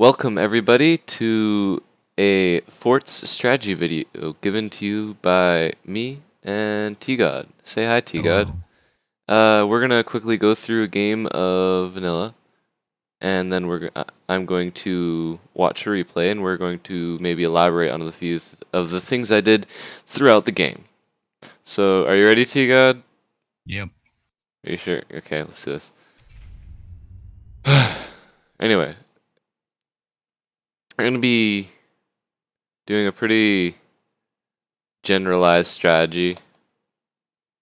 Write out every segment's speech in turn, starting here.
Welcome everybody to a Forts strategy video given to you by me and T-God. Say hi, T-God. Hello. We're gonna quickly go through a game of vanilla, and then I'm going to watch a replay, and we're going to maybe elaborate on the few of the things I did throughout the game. So, are you ready, T-God? Yep. Are you sure? Okay, let's do this. Anyway, we're gonna be doing a pretty generalized strategy,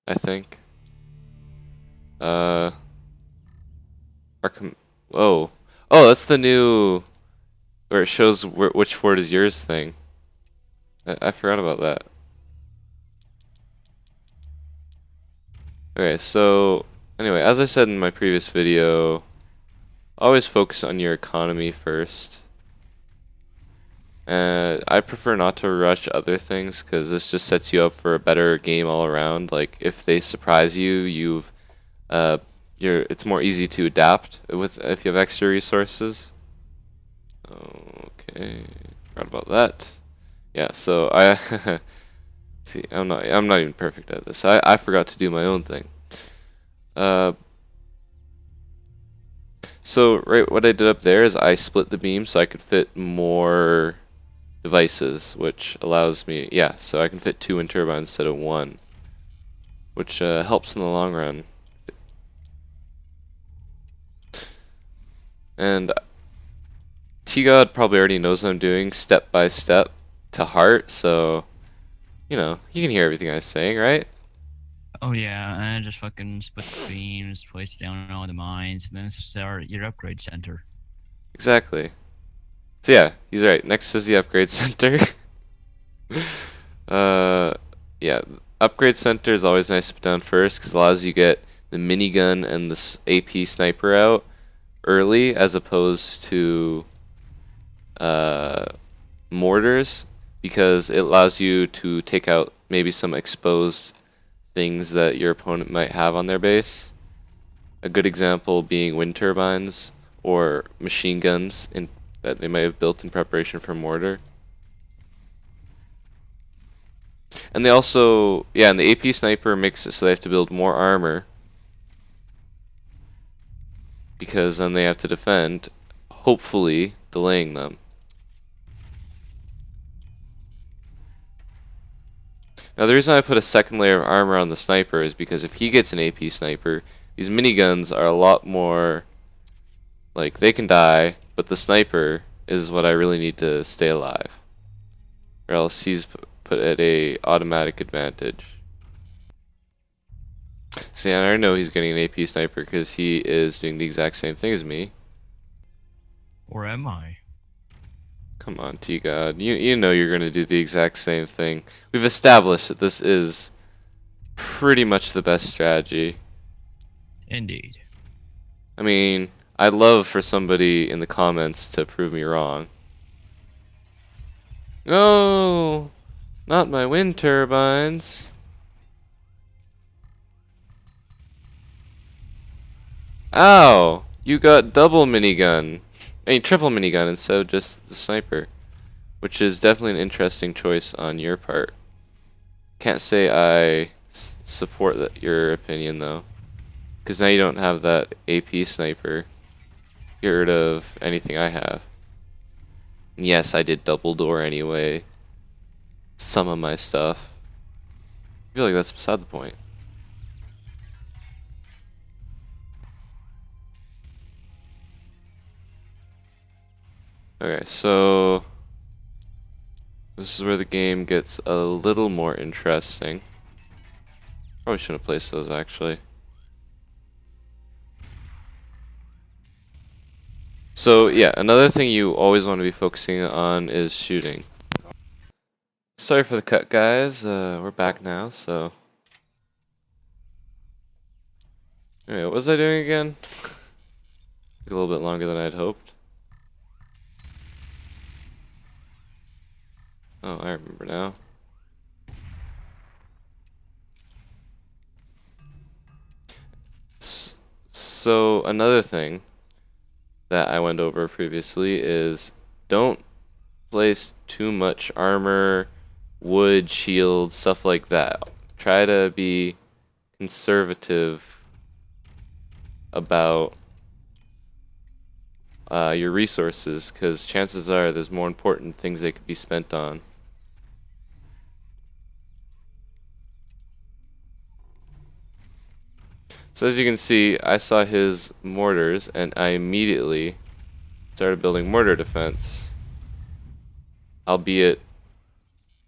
I think. Uh, Arkham. Whoa. Oh, that's the new where it shows which fort is yours thing. I forgot about that. Okay, so anyway, as I said in my previous video, always focus on your economy first. I prefer not to rush other things because this just sets you up for a better game all around. Like if they surprise you, uh, it's more easy to adapt with if you have extra resources. Okay, forgot about that. Yeah, so I see. I'm not even perfect at this. I forgot to do my own thing. Uh, so right, what I did up there is I split the beam so I could fit more devices, which allows me, yeah, so I can fit two wind turbines instead of one, which helps in the long run. And T-God probably already knows what I'm doing step by step to heart, so you can hear everything I'm saying, right? Oh yeah, and just fucking split the beams, place down all the mines, and then start your upgrade center. Exactly. So yeah, he's right. Next is the upgrade center. uh, yeah, upgrade center is always nice to put down first because it allows you to get the minigun and the AP sniper out early as opposed to uh, mortars because it allows you to take out maybe some exposed things that your opponent might have on their base. A good example being wind turbines or machine guns that they may have built in preparation for mortar. And they also, yeah, and the AP sniper makes it so they have to build more armor because then they have to defend, hopefully delaying them. Now the reason I put a second layer of armor on the sniper is because if he gets an AP sniper, these miniguns are a lot more, like, they can die, but the sniper is what I really need to stay alive. Or else he's put at a automatic advantage. See, I know he's getting an AP sniper because he is doing the exact same thing as me. Or am I? Come on, T-God. You know you're gonna do the exact same thing. We've established that this is pretty much the best strategy. Indeed. I mean, I'd love for somebody in the comments to prove me wrong. No, not my wind turbines. Ow! You got double minigun. I mean, triple minigun instead of just the sniper. Which is definitely an interesting choice on your part. Can't say I support your opinion though. Because now you don't have that AP sniper. Get rid of anything I have. And yes, I did double door anyway. Some of my stuff. I feel like that's beside the point. Okay, so this is where the game gets a little more interesting. Probably shouldn't have placed those actually. So yeah, another thing you always want to be focusing on is shooting. Sorry for the cut, guys. We're back now, so. Alright, what was I doing again? Took a little bit longer than I'd hoped. Oh, I remember now. So, another thing. that I went over previously is don't place too much armor, wood, shields, stuff like that. Try to be conservative about your resources, because chances are there's more important things they could be spent on. So as you can see, I saw his mortars, and I immediately started building mortar defense, albeit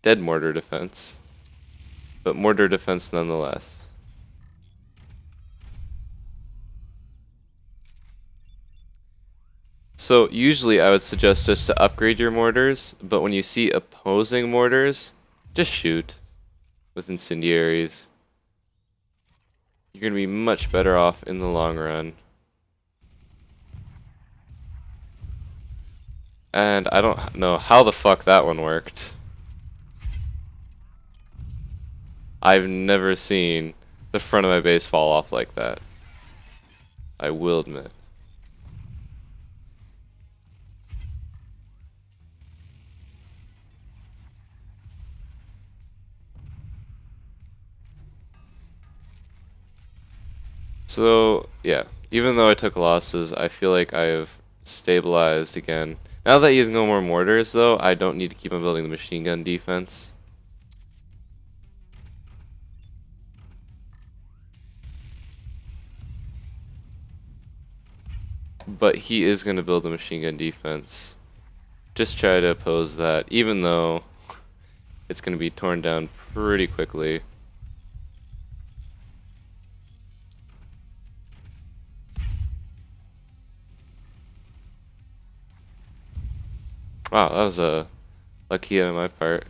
dead mortar defense, but mortar defense nonetheless. So usually I would suggest just to upgrade your mortars, but when you see opposing mortars, just shoot with incendiaries. You're going to be much better off in the long run. And I don't know how the fuck that one worked. I've never seen the front of my base fall off like that. I will admit. So, yeah, even though I took losses, I feel like I have stabilized again. Now that he has no more mortars, though, I don't need to keep on building the machine gun defense. But he is going to build the machine gun defense. Just try to oppose that, even though it's going to be torn down pretty quickly. Wow, that was a lucky hit on my part.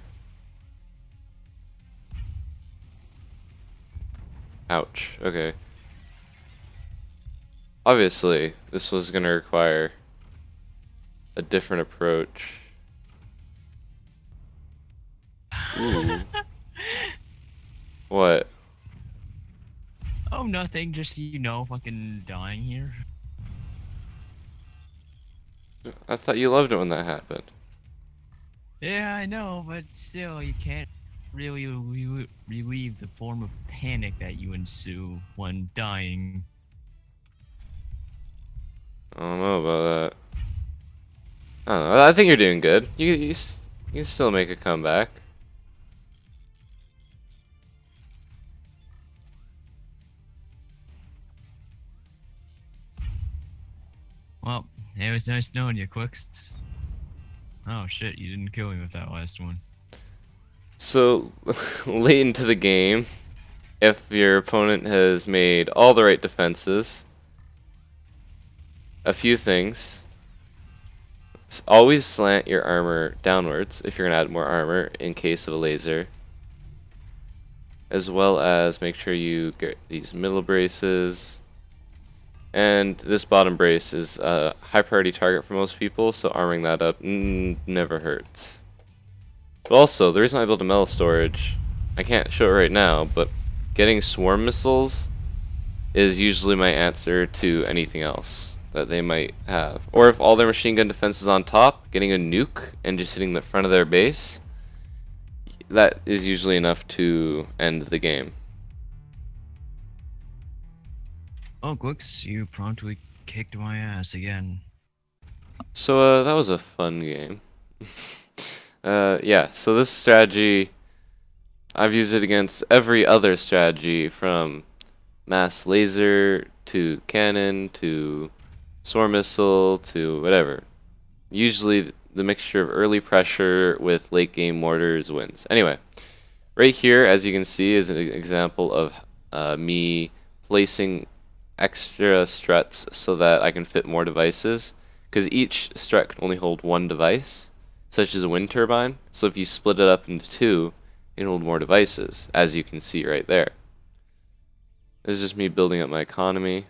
Ouch, okay. Obviously, this was going to require a different approach. Ooh. What? Oh, nothing. Just fucking dying here. I thought you loved it when that happened. Yeah, I know, but still, you can't really relieve the form of panic that you ensue when dying. I don't know about that. I don't know. I think you're doing good. You can still make a comeback. Well, it was nice knowing you, Quicks. Oh shit, you didn't kill me with that last one. So, late into the game, if your opponent has made all the right defenses, a few things. Always slant your armor downwards if you're going to add more armor in case of a laser. As well as make sure you get these middle braces. And this bottom brace is a high priority target for most people, so arming that up never hurts. But also, the reason I built a metal storage, I can't show it right now, but getting swarm missiles is usually my answer to anything else that they might have. Or if all their machine gun defense is on top, getting a nuke and just hitting the front of their base, that is usually enough to end the game. Oh, Quicks, you promptly kicked my ass again. So that was a fun game. Yeah, so this strategy, I've used it against every other strategy from mass laser to cannon to swarm missile to whatever. Usually the mixture of early pressure with late game mortars wins. Anyway, right here, as you can see, is an example of me placing extra struts so that I can fit more devices, because each strut can only hold one device, such as a wind turbine. So if you split it up into two, it can hold more devices, as you can see right there. This is just me building up my economy.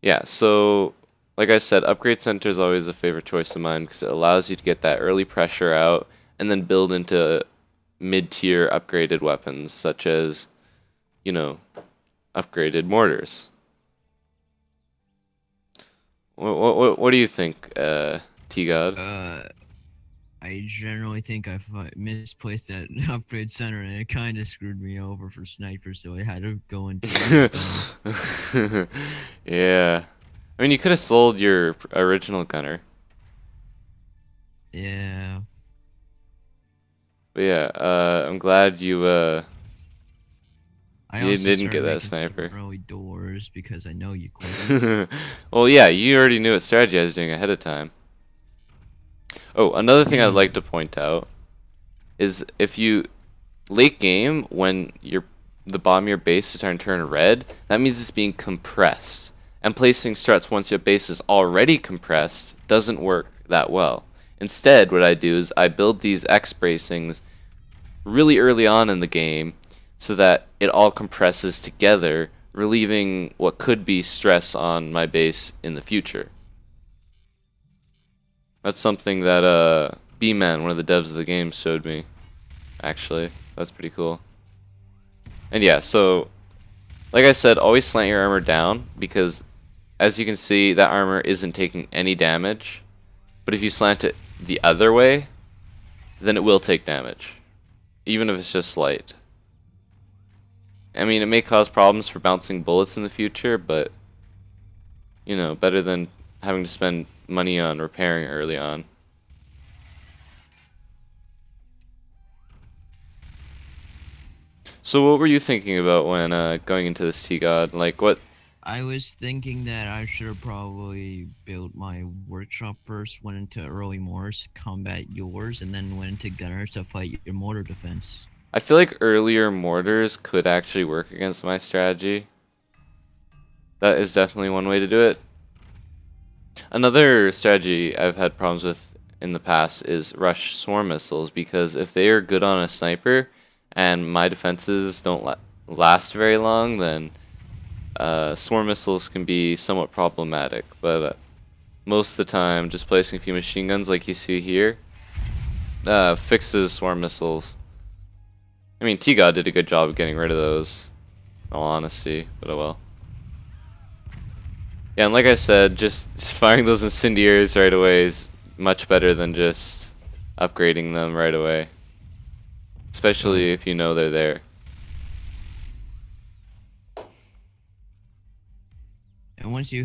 Yeah, so like I said, Upgrade Center is always a favorite choice of mine because it allows you to get that early pressure out and then build into mid-tier upgraded weapons, such as, upgraded mortars. What do you think, T God? Uh, I generally think I misplaced that upgrade center, and it kind of screwed me over for sniper, so I had to go into the gunner. Yeah. I mean, you could have sold your original gunner. Yeah, But yeah, I'm glad I you also didn't get started that making some sniper. early doors because I know you quit. Well, yeah, you already knew what strategy I was doing ahead of time. Oh, another thing I'd Yeah, like to point out is if you late game when the bottom of your base is starting to turn red, that means it's being compressed. And placing struts once your base is already compressed doesn't work that well. Instead, what I do is I build these X bracings really early on in the game so that it all compresses together, relieving what could be stress on my base in the future. That's something that B-Man, one of the devs of the game, showed me, actually. That's pretty cool. And yeah, so like I said, always slant your armor down because as you can see, that armor isn't taking any damage. But if you slant it the other way, then it will take damage, even if it's just light. I mean, it may cause problems for bouncing bullets in the future, but you know, better than having to spend money on repairing early on. So what were you thinking about when going into this T-God? Like what? I was thinking that I should have probably built my workshop first, went into early Morse, combat yours, and then went into gunner to fight your mortar defense. I feel like earlier mortars could actually work against my strategy. That is definitely one way to do it. Another strategy I've had problems with in the past is rush swarm missiles because if they are good on a sniper and my defenses don't last very long, then swarm missiles can be somewhat problematic. But most of the time, just placing a few machine guns like you see here fixes swarm missiles. I mean, T-God did a good job of getting rid of those, in all honesty, but oh well. Yeah, and like I said, just firing those incendiaries right away is much better than just upgrading them right away. Right. Especially if you know they're there. And once you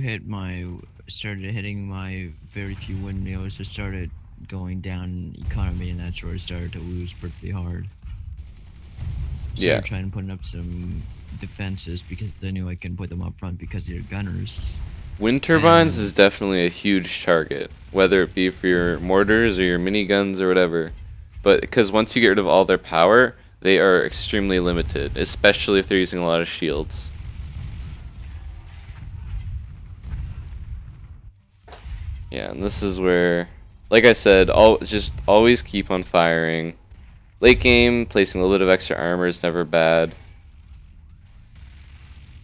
started hitting my very few windmills, it started going down economy, and that's where it started to lose pretty hard. Yeah. Started trying to put up some defenses because I knew I can put them up front because they're gunners. Wind turbines is And definitely a huge target, whether it be for your mortars or your miniguns or whatever. But because once you get rid of all their power, they are extremely limited, especially if they're using a lot of shields. Yeah, and this is where, like I said, just always keep on firing. Late game, placing a little bit of extra armor is never bad.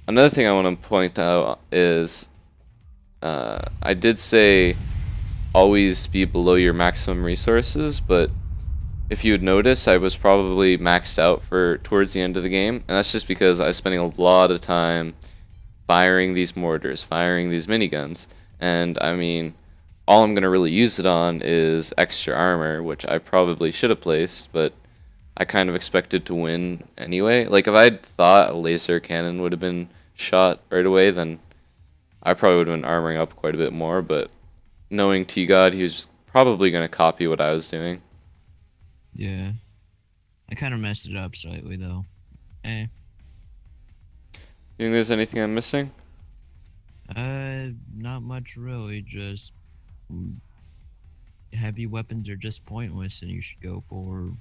Another thing I want to point out is I did say always be below your maximum resources, but if you would notice, I was probably maxed out for towards the end of the game, and that's just because I was spending a lot of time firing these mortars, firing these miniguns, and I mean, all I'm gonna really use it on is extra armor, which I probably should have placed, but I kind of expected to win anyway. Like if I'd thought a laser cannon would have been shot right away, then I probably would have been armoring up quite a bit more, but knowing T-God, he was probably gonna copy what I was doing. yeah, I kind of messed it up slightly though. Eh. You think there's anything I'm missing? Not much really. Just mm, heavy weapons are just pointless, and you should go for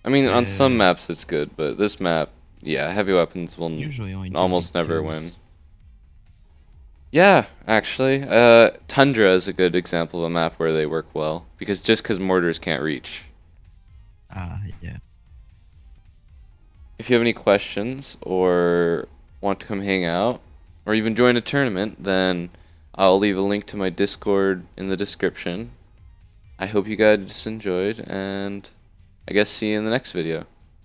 I mean, on some uh maps it's good, but this map, yeah, heavy weapons will usually only almost never win. 2x2s. Yeah, actually, Tundra is a good example of a map where they work well because just because mortars can't reach. Ah, yeah. If you have any questions or want to come hang out or even join a tournament, then I'll leave a link to my Discord in the description. I hope you guys enjoyed, and I guess see you in the next video.